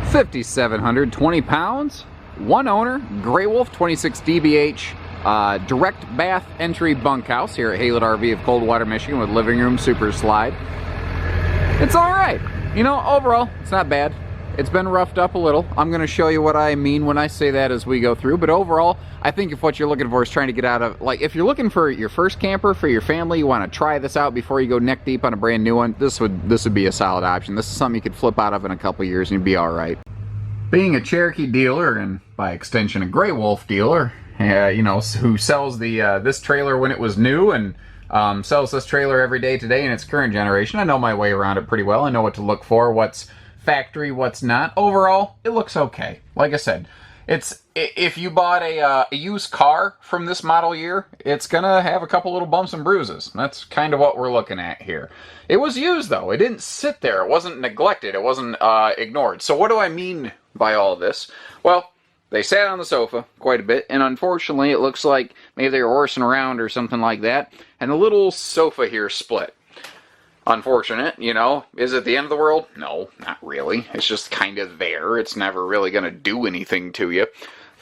5,720 pounds, one owner, Grey Wolf 26 DBH, direct bath entry bunkhouse here at Haylett RV of Coldwater, Michigan with living room, super slide. It's alright. You know, overall, it's not bad. It's been roughed up a little. I'm going to show you what I mean when I say that as we go through. But overall, I think if what you're looking for is trying to get out of, like, if you're looking for your first camper for your family, you want to try this out before you go neck deep on a brand new one, this would be a solid option. This is something you could flip out of in a couple years and you'd be all right. Being a Cherokee dealer, and by extension a Grey Wolf dealer, you know, who sells the this trailer when it was new and sells this trailer every day today in its current generation, I know my way around it pretty well. I know what to look for, what's factory, what's not. Overall, it looks okay. Like I said, it's, if you bought a used car from this model year, it's gonna have a couple little bumps and bruises. That's kind of what we're looking at here. It was used though. It didn't sit there. It wasn't neglected. It wasn't ignored. So what do I mean by all this? Well, they sat on the sofa quite a bit, and unfortunately it looks like maybe they were horsing around or something like that, and the little sofa here split. Unfortunate, you know. Is it the end of the world? No, not really. It's just kind of there. It's never really going to do anything to you.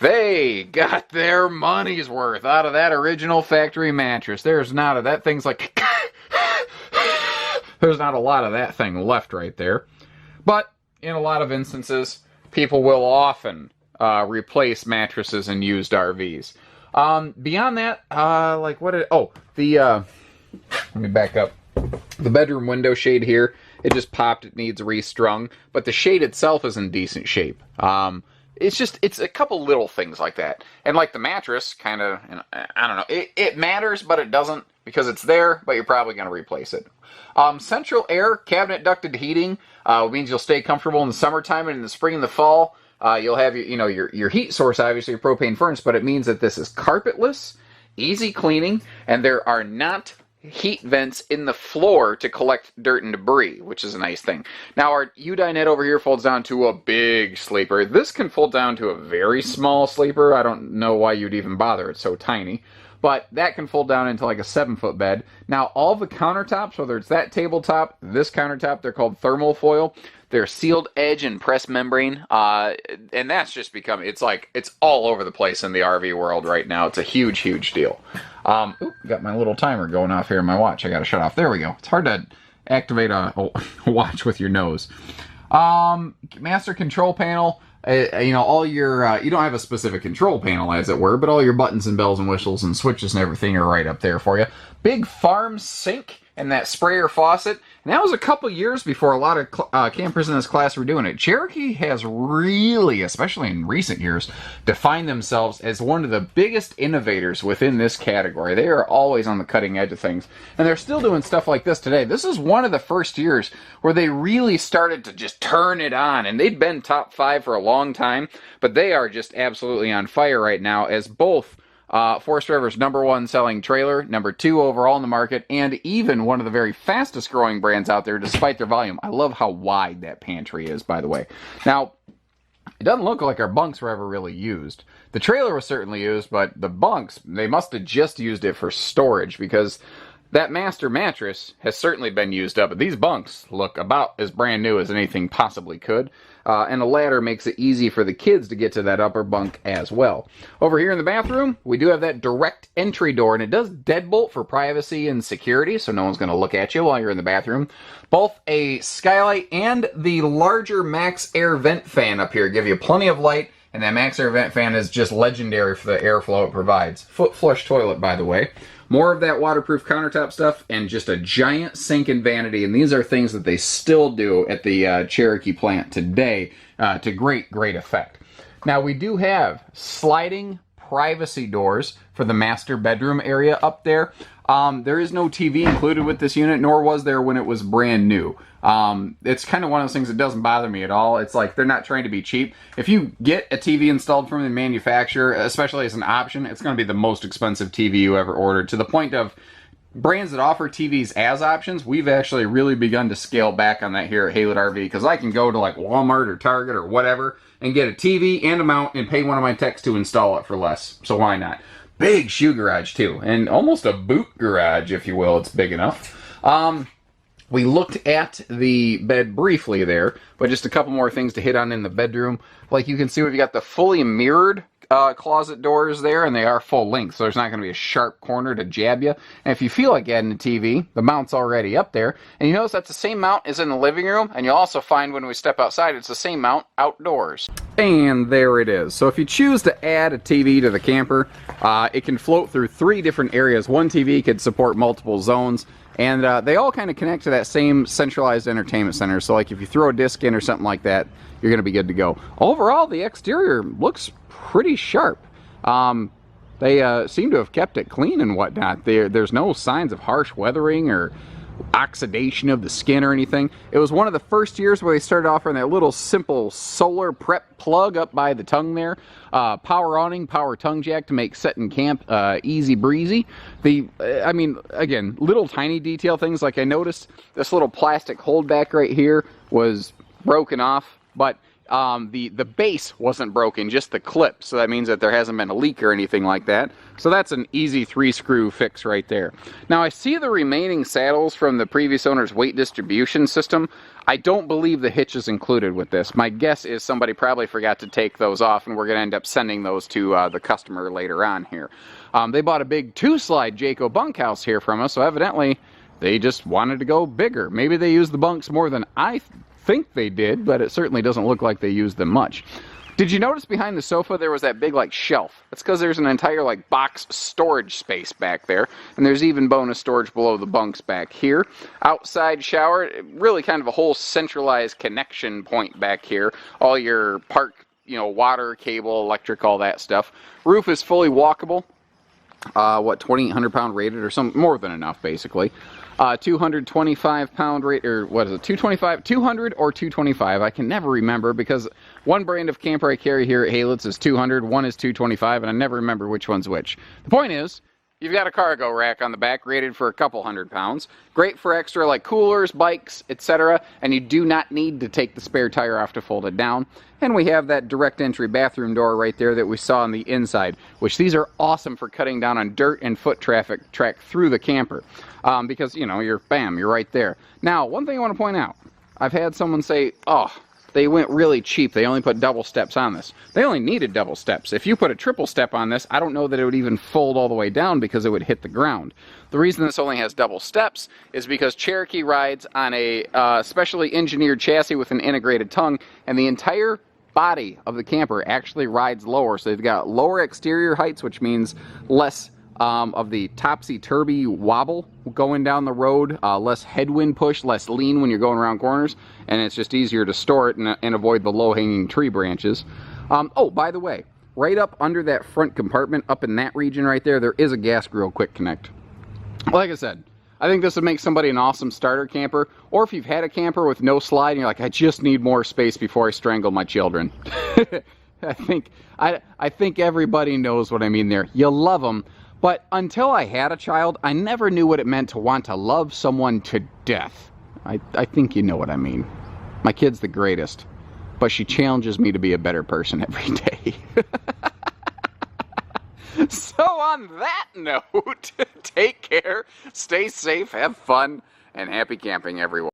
They got their money's worth out of that original factory mattress. There's not a, that thing's like, there's not a lot of that thing left right there. But in a lot of instances, people will often replace mattresses in used RVs. Beyond that, like what it, oh, the, let me back up. The bedroom window shade here, it just popped, it needs restrung, but the shade itself is in decent shape. It's a couple little things like that. And like the mattress, kind of, I don't know, it matters, but it doesn't, because it's there, but you're probably going to replace it. Central air, cabinet ducted heating, means you'll stay comfortable in the summertime, and in the spring and the fall, you'll have your heat source, obviously, your propane furnace, but it means that this is carpetless, easy cleaning, and there are not heat vents in the floor to collect dirt and debris, which is a nice thing. Now our U-dinette over here folds down to a big sleeper. This can fold down to a very small sleeper. I don't know why you'd even bother. It's so tiny. But that can fold down into like a 7-foot bed. Now all the countertops, whether it's that tabletop, this countertop, they're called thermal foil. They're sealed edge and press membrane. And that's just become, it's like, it's all over the place in the RV world right now. It's a huge, huge deal. Got my little timer going off here in my watch. I got to shut off. There we go. It's hard to activate a watch with your nose. Master control panel. You know, all your, you don't have a specific control panel, as it were, but all your buttons and bells and whistles and switches and everything are right up there for you. Big farm sink and that sprayer faucet. And that was a couple years before a lot of campers in this class were doing it. Cherokee has really, especially in recent years, defined themselves as one of the biggest innovators within this category. They are always on the cutting edge of things. And they're still doing stuff like this today. This is one of the first years where they really started to just turn it on. And they'd been top 5 for a long time, but they are just absolutely on fire right now as both Forest River's #1 selling trailer, #2 overall in the market, and even one of the very fastest growing brands out there despite their volume. I love how wide that pantry is, by the way. Now, it doesn't look like our bunks were ever really used. The trailer was certainly used, but the bunks, they must have just used it for storage, because that master mattress has certainly been used up. But these bunks look about as brand new as anything possibly could. And a ladder makes it easy for the kids to get to that upper bunk as well. Over here in the bathroom, we do have that direct entry door, and it does deadbolt for privacy and security, so no one's going to look at you while you're in the bathroom. Both a skylight and the larger Max Air vent fan up here give you plenty of light, and that Max Air vent fan is just legendary for the airflow it provides. Foot flush toilet, by the way. More of that waterproof countertop stuff, and just a giant sink and vanity. And these are things that they still do at the Cherokee plant today to great, great effect. Now, we do have sliding privacy doors for the master bedroom area up there. There is no TV included with this unit, nor was there when it was brand new. It's kind of one of those things that doesn't bother me at all. It's like they're not trying to be cheap. If you get a TV installed from the manufacturer, especially as an option, it's going to be the most expensive TV you ever ordered, to the point of brands that offer TVs as options. We've actually really begun to scale back on that here at Haylett RV, because I can go to like Walmart or Target or whatever and get a TV and a mount and pay one of my techs to install it for less. So why not? Big shoe garage too, and almost a boot garage, if you will. It's big enough. We looked at the bed briefly there, but just a couple more things to hit on in the bedroom. Like you can see, we've got the fully mirrored closet doors there, and they are full length, so there's not going to be a sharp corner to jab you. And if you feel like adding a TV, the mount's already up there. And you notice that's the same mount as in the living room, and you'll also find when we step outside, it's the same mount outdoors. And there it is. So if you choose to add a TV to the camper, it can float through 3 different areas. One TV could support multiple zones. And they all kind of connect to that same centralized entertainment center. So like if you throw a disc in or something like that, you're going to be good to go. Overall, the exterior looks pretty sharp. They seem to have kept it clean and whatnot. There's no signs of harsh weathering or oxidation of the skin or anything. It was one of the first years where they started offering that little simple solar prep plug up by the tongue there. Power awning, power tongue jack to make setting camp easy breezy. I mean, again, little tiny detail things, like I noticed this little plastic holdback right here was broken off, but the base wasn't broken, just the clip. So that means that there hasn't been a leak or anything like that. So that's an easy 3-screw fix right there. Now I see the remaining saddles from the previous owner's weight distribution system. I don't believe the hitch is included with this. My guess is somebody probably forgot to take those off, and we're going to end up sending those to the customer later on here. They bought a big 2-slide Jayco bunkhouse here from us, so evidently they just wanted to go bigger. Maybe they used the bunks more than I think they did, but it certainly doesn't look like they used them much. Did you notice behind the sofa there was that big like shelf? That's because there's an entire like box storage space back there, and there's even bonus storage below the bunks back here. Outside shower, really kind of a whole centralized connection point back here. All your park, water, cable, electric, all that stuff. Roof is fully walkable. 2,800 pound rated, or some more than enough basically. 225 pound rate, or what is it, 225, 200 or 225, I can never remember, because one brand of camper I carry here at Haylitz is 200, one is 225, and I never remember which one's which. The point is, you've got a cargo rack on the back rated for a couple hundred pounds. Great for extra like coolers, bikes, etc. And you do not need to take the spare tire off to fold it down. And we have that direct entry bathroom door right there that we saw on the inside, which these are awesome for cutting down on dirt and foot traffic track through the camper. Because, you're right there. Now, one thing I want to point out, I've had someone say, oh, they went really cheap. They only put double steps on this. They only needed double steps. If you put a triple step on this, I don't know that it would even fold all the way down because it would hit the ground. The reason this only has double steps is because Cherokee rides on a specially engineered chassis with an integrated tongue, and the entire body of the camper actually rides lower. So they've got lower exterior heights, which means less of the topsy-turvy wobble going down the road, less headwind push, less lean when you're going around corners, and it's just easier to store it and avoid the low-hanging tree branches. Oh, by the way, right up under that front compartment, up in that region right there, there is a gas grill quick connect. Like I said, I think this would make somebody an awesome starter camper, or if you've had a camper with no slide and you're like, I just need more space before I strangle my children. I think everybody knows what I mean there. You love them. But until I had a child, I never knew what it meant to want to love someone to death. I think you know what I mean. My kid's the greatest, but she challenges me to be a better person every day. So on that note, take care, stay safe, have fun, and happy camping, everyone.